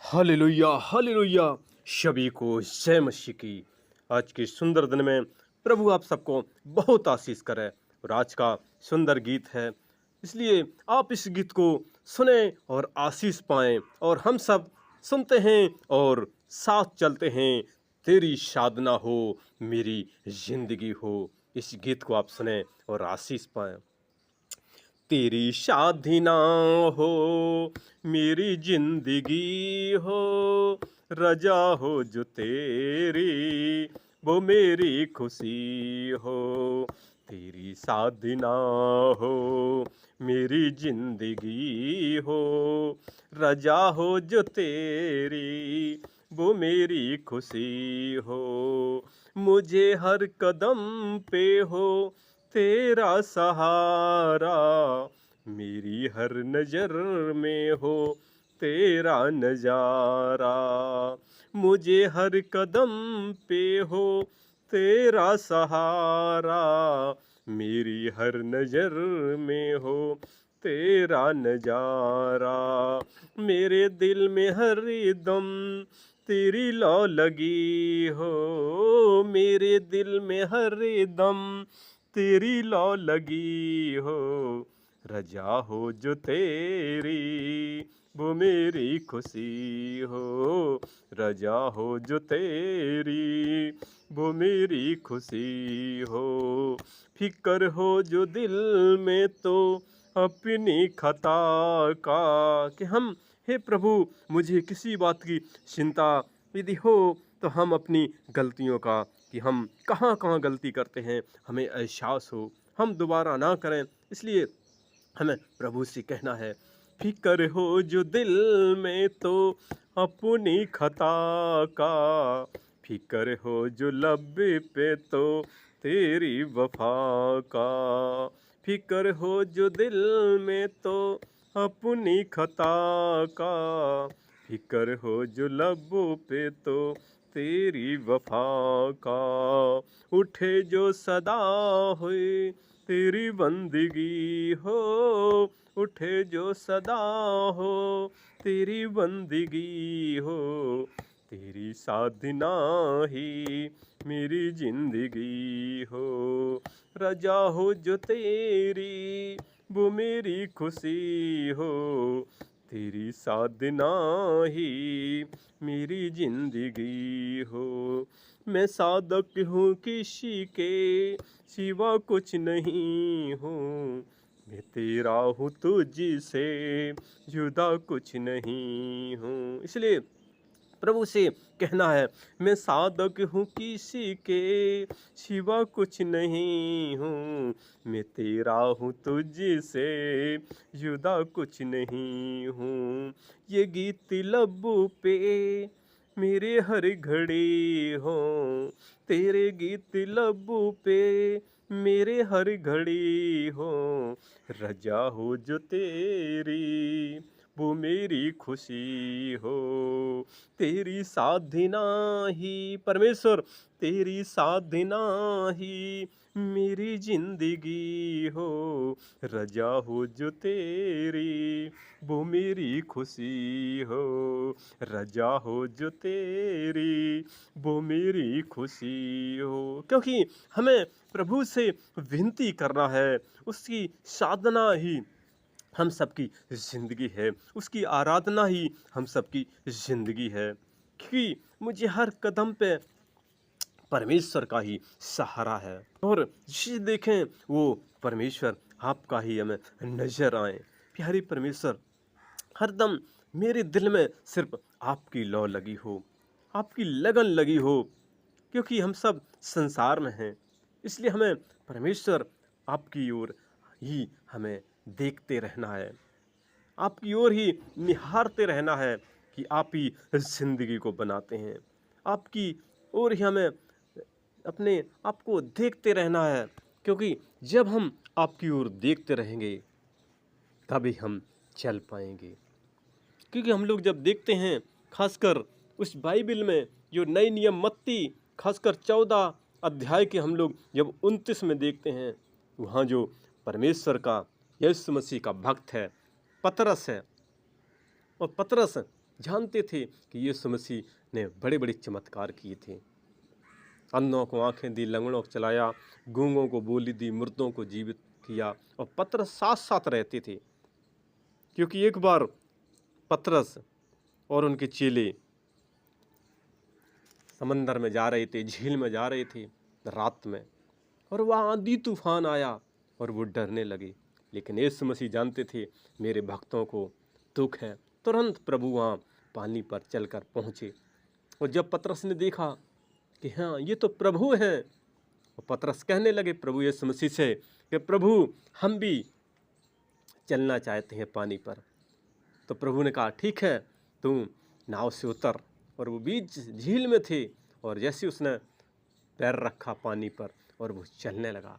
Hallelujah hallelujah. सभी को जय मसीह की। आज के सुंदर दिन में प्रभु आप सबको बहुत आशीष करे। और आज का सुंदर गीत है, इसलिए आप इस गीत को सुने और आशीष पाएं। और हम सब सुनते हैं और साथ चलते हैं। तेरी साधना हो, मेरी जिंदगी हो। इस गीत को आप सुने और आशीष पाएं। तेरी साधना हो, मेरी जिंदगी हो, रजा हो जो तेरी, वो मेरी खुशी हो। तेरी साधना हो, मेरी जिंदगी हो, रजा हो जो तेरी, वो मेरी खुशी हो। मुझे हर कदम पे हो तेरा सहारा, मेरी हर नजर में हो तेरा नजारा। मुझे हर कदम पे हो तेरा सहारा, मेरी हर नजर में हो तेरा नजारा। मेरे दिल में हर दम तेरी लौ लगी हो, मेरे दिल में हर दम तेरी लौ लगी हो। रजा हो जो तेरी, वो मेरी खुशी हो। रजा हो जो तेरी, वो मेरी खुशी हो। फिक्र हो जो दिल में तो अपनी खता का, कि हम, हे प्रभु, मुझे किसी बात की चिंता यदि हो तो हम अपनी गलतियों का, कि हम कहाँ कहाँ गलती करते हैं, हमें एहसास हो, हम दोबारा ना करें। इसलिए हमें प्रभु से कहना है, फिक्र हो जो दिल में तो अपनी खता का, फिक्र हो जो लब पे तो तेरी वफा का। फिक्र हो जो दिल में तो अपनी खता का, फिक्र हो जो लबों पे तो तेरी वफा का। उठे जो सदा हुई तेरी बंदगी हो, उठे जो सदा हो तेरी बंदगी हो। तेरी साधना ही मेरी जिंदगी हो। रजा हो जो तेरी, वो मेरी खुशी हो। तेरी साधना ही मेरी जिंदगी हो। मैं साधक हूँ किसी के सिवा कुछ नहीं हूँ, मैं तेरा हूँ तुझसे जुदा कुछ नहीं हूँ। इसलिए प्रभु से कहना है, मैं साधक हूँ किसी के सिवा कुछ नहीं हूँ, मैं तेरा हूँ तुझसे जुदा कुछ नहीं हूँ। ये गीत लबों पे मेरे हर घड़ी हो, तेरे गीत लबों पे मेरे हर घड़ी हो। रजा हो जो तेरी, वो मेरी खुशी हो। तेरी साधना ही परमेश्वर, तेरी साधना ही मेरी जिंदगी हो। रजा हो जो तेरी, वो मेरी खुशी हो। रजा हो जो तेरी, वो मेरी खुशी हो। क्योंकि हमें प्रभु से विनती करना है, उसकी साधना ही हम सबकी ज़िंदगी है, उसकी आराधना ही हम सबकी ज़िंदगी है। क्योंकि मुझे हर कदम पे परमेश्वर का ही सहारा है। और जिसे देखें वो परमेश्वर आपका ही हमें नजर आए। प्यारी परमेश्वर, हरदम मेरे दिल में सिर्फ आपकी लौ लगी हो, आपकी लगन लगी हो। क्योंकि हम सब संसार में हैं, इसलिए हमें परमेश्वर आपकी ओर ही हमें देखते रहना है, आपकी ओर ही निहारते रहना है, कि आप ही जिंदगी को बनाते हैं। आपकी ओर ही हमें अपने आप को देखते रहना है। क्योंकि जब हम आपकी ओर देखते रहेंगे तभी हम चल पाएंगे। क्योंकि हम लोग जब देखते हैं, खासकर उस बाइबल में जो नई नियम मत्ती खासकर 14 अध्याय के हम लोग जब 29 में देखते हैं, वहाँ जो परमेश्वर का यीशु मसीह का भक्त है पतरस है, और पतरस जानते थे कि यीशु मसीह ने बड़े बड़े चमत्कार किए थे। अंधों को आंखें दी, लंगड़ों को चलाया, गूंगों को बोली दी, मुर्दों को जीवित किया। और पतरस साथ साथ रहते थे, क्योंकि एक बार पतरस और उनके चेले समंदर में जा रहे थे, झील में जा रहे थे रात में, और वहाँ आंधी तूफान आया और वो डरने लगे। लेकिन यीशु मसीह जानते थे मेरे भक्तों को दुख है। तुरंत प्रभु वहाँ पानी पर चलकर पहुँचे। और जब पतरस ने देखा कि हाँ ये तो प्रभु हैं, और पतरस कहने लगे प्रभु यीशु मसीह से कि प्रभु हम भी चलना चाहते हैं पानी पर। तो प्रभु ने कहा ठीक है, तुम नाव से उतर। और वो बीच झील में थे, और जैसे उसने पैर रखा पानी पर और वो चलने लगा।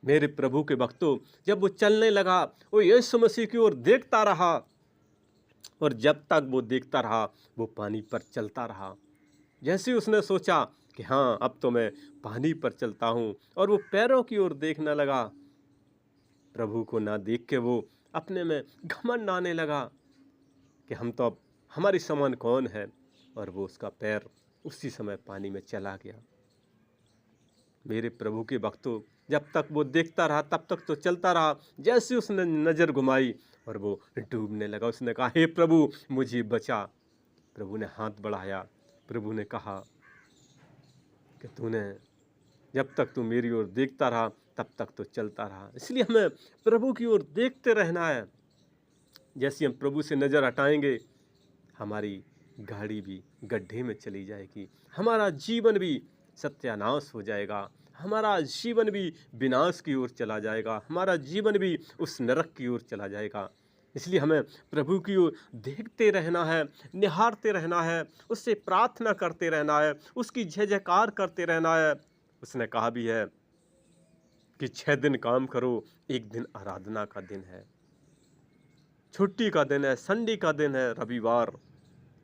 मेरे प्रभु के भक्तों, जब वो चलने लगा वो यीशु मसीह की ओर देखता रहा, और जब तक वो देखता रहा वो पानी पर चलता रहा। जैसे उसने सोचा कि हाँ अब तो मैं पानी पर चलता हूँ, और वो पैरों की ओर देखने लगा, प्रभु को ना देख के वो अपने में घमंड आने लगा कि हम तो अब हमारी समान कौन है, और वो उसका पैर उसी समय पानी में चला गया। मेरे प्रभु के भक्तों, जब तक वो देखता रहा तब तक तो चलता रहा। जैसे उसने नज़र घुमाई और वो डूबने लगा, उसने कहा हे प्रभु मुझे बचा। प्रभु ने हाथ बढ़ाया, प्रभु ने कहा कि तूने जब तक तू मेरी ओर देखता रहा तब तक तो चलता रहा। इसलिए हमें प्रभु की ओर देखते रहना है। जैसे हम प्रभु से नज़र हटाएंगे, हमारी गाड़ी भी गड्ढे में चली जाएगी, हमारा जीवन भी सत्यानाश हो जाएगा, हमारा जीवन भी विनाश की ओर चला जाएगा, हमारा जीवन भी उस नरक की ओर चला जाएगा। इसलिए हमें प्रभु की ओर देखते रहना है, निहारते रहना है, उससे प्रार्थना करते रहना है, उसकी जय जयकार करते रहना है। उसने कहा भी है कि 6 दिन काम करो, एक दिन आराधना का दिन है, छुट्टी का दिन है, संडे का दिन है, रविवार,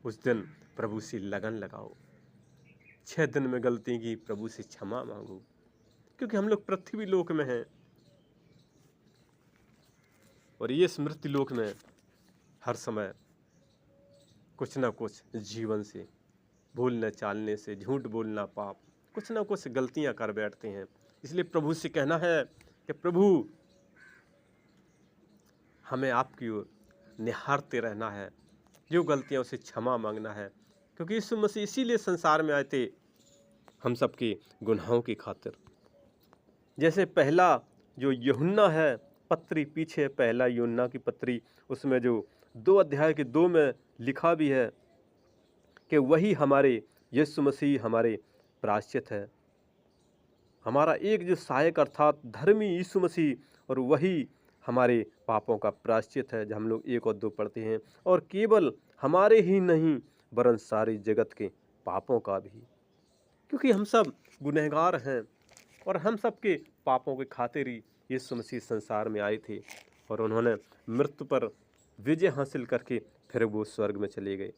उस दिन प्रभु से लगन लगाओ। 6 दिन में गलती की प्रभु से क्षमा मांगो, क्योंकि हम लोग पृथ्वी लोक में हैं, और ये स्मृति लोक में हर समय कुछ ना कुछ जीवन से, भूलने चालने से, झूठ बोलना पाप, कुछ ना कुछ गलतियां कर बैठते हैं। इसलिए प्रभु से कहना है कि प्रभु हमें आपकी ओर निहारते रहना है, जो गलतियां उसे क्षमा मांगना है, क्योंकि यीशु मसीह इसीलिए संसार में आए थे, हम सबके गुनाहों की खातिर। जैसे पहला जो यूहन्ना है पत्री, पीछे पहला यूहन्ना की पत्री, उसमें जो 2 अध्याय के 2 में लिखा भी है कि वही हमारे यीशु मसीह हमारे प्रायश्चित है, हमारा एक जो सहायक अर्थात धर्मी यीशु मसीह, और वही हमारे पापों का प्रायश्चित है, जब हम लोग 1 और 2 पढ़ते हैं। और केवल हमारे ही नहीं वरन सारे जगत के पापों का भी, क्योंकि हम सब गुनहगार हैं, और हम सब के पापों के खातिर ही यीशु मसीह संसार में आए थे, और उन्होंने मृत्यु पर विजय हासिल करके फिर वो स्वर्ग में चले गए।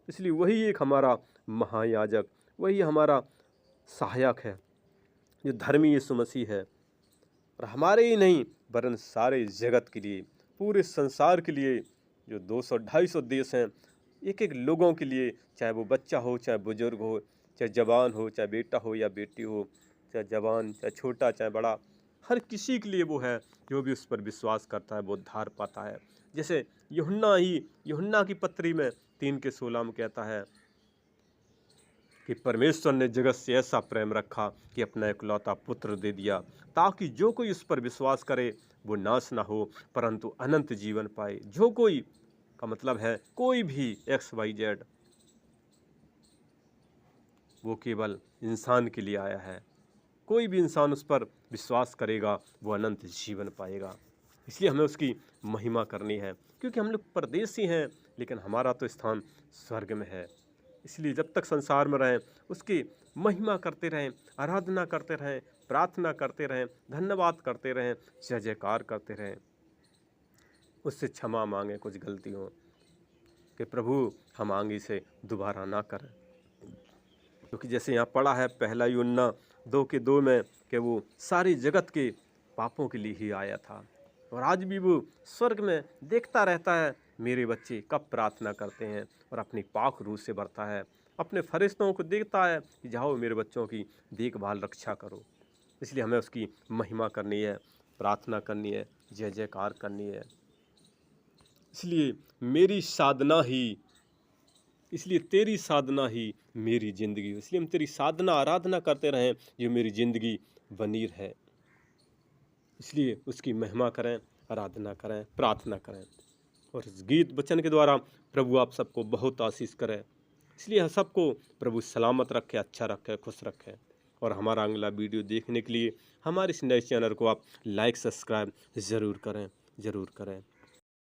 इसलिए वही एक हमारा महायाजक, वही हमारा सहायक है, जो धर्मी यीशु मसीह है, और हमारे ही नहीं वरन सारे जगत के लिए, पूरे संसार के लिए, जो 200-250 देश हैं, एक एक लोगों के लिए, चाहे वो बच्चा हो, चाहे बुजुर्ग हो, चाहे जवान हो, चाहे बेटा हो या बेटी हो, चाहे जवान, चाहे छोटा, चाहे बड़ा, हर किसी के लिए वो है। जो भी उस पर विश्वास करता है वो उद्धार पाता है। जैसे यूहन्ना की पत्री में 3:16 में कहता है कि परमेश्वर ने जगत से ऐसा प्रेम रखा कि अपना इकलौता पुत्र दे दिया, ताकि जो कोई उस पर विश्वास करे वो नाश ना हो परंतु अनंत जीवन पाए। जो कोई का मतलब है कोई भी XYZ, वो केवल इंसान के लिए आया है। कोई भी इंसान उस पर विश्वास करेगा वो अनंत जीवन पाएगा। इसलिए हमें उसकी महिमा करनी है, क्योंकि हम लोग परदेसी हैं, लेकिन हमारा तो स्थान स्वर्ग में है। इसलिए जब तक संसार में रहें उसकी महिमा करते रहें, आराधना करते रहें, प्रार्थना करते रहें, धन्यवाद करते रहें, जय जयकार करते रहें, उससे क्षमा मांगें कुछ गलती हो कि प्रभु हम आगे से दोबारा ना करें। क्योंकि जैसे यहाँ पढ़ा है पहला यूहन्ना 2:2 में कि वो सारी जगत के पापों के लिए ही आया था, और आज भी वो स्वर्ग में देखता रहता है मेरे बच्चे कब प्रार्थना करते हैं और अपनी पाक रूह से भरता है, अपने फरिश्तों को देखता है कि जाओ मेरे बच्चों की देखभाल रक्षा करो। इसलिए हमें उसकी महिमा करनी है, प्रार्थना करनी है, जय जयकार करनी है। इसलिए मेरी साधना ही, इसलिए तेरी साधना ही मेरी ज़िंदगी हो। इसलिए हम तेरी साधना आराधना करते रहें, जो मेरी ज़िंदगी बनी रहे। इसलिए उसकी महिमा करें, आराधना करें, प्रार्थना करें। और इस गीत वचन के द्वारा प्रभु आप सबको बहुत आशीष करे। इसलिए हम सबको प्रभु सलामत रखे, अच्छा रखे, खुश रखे। और हमारा अगला वीडियो देखने के लिए हमारे इस नए चैनल को आप लाइक सब्सक्राइब ज़रूर करें, ज़रूर करें।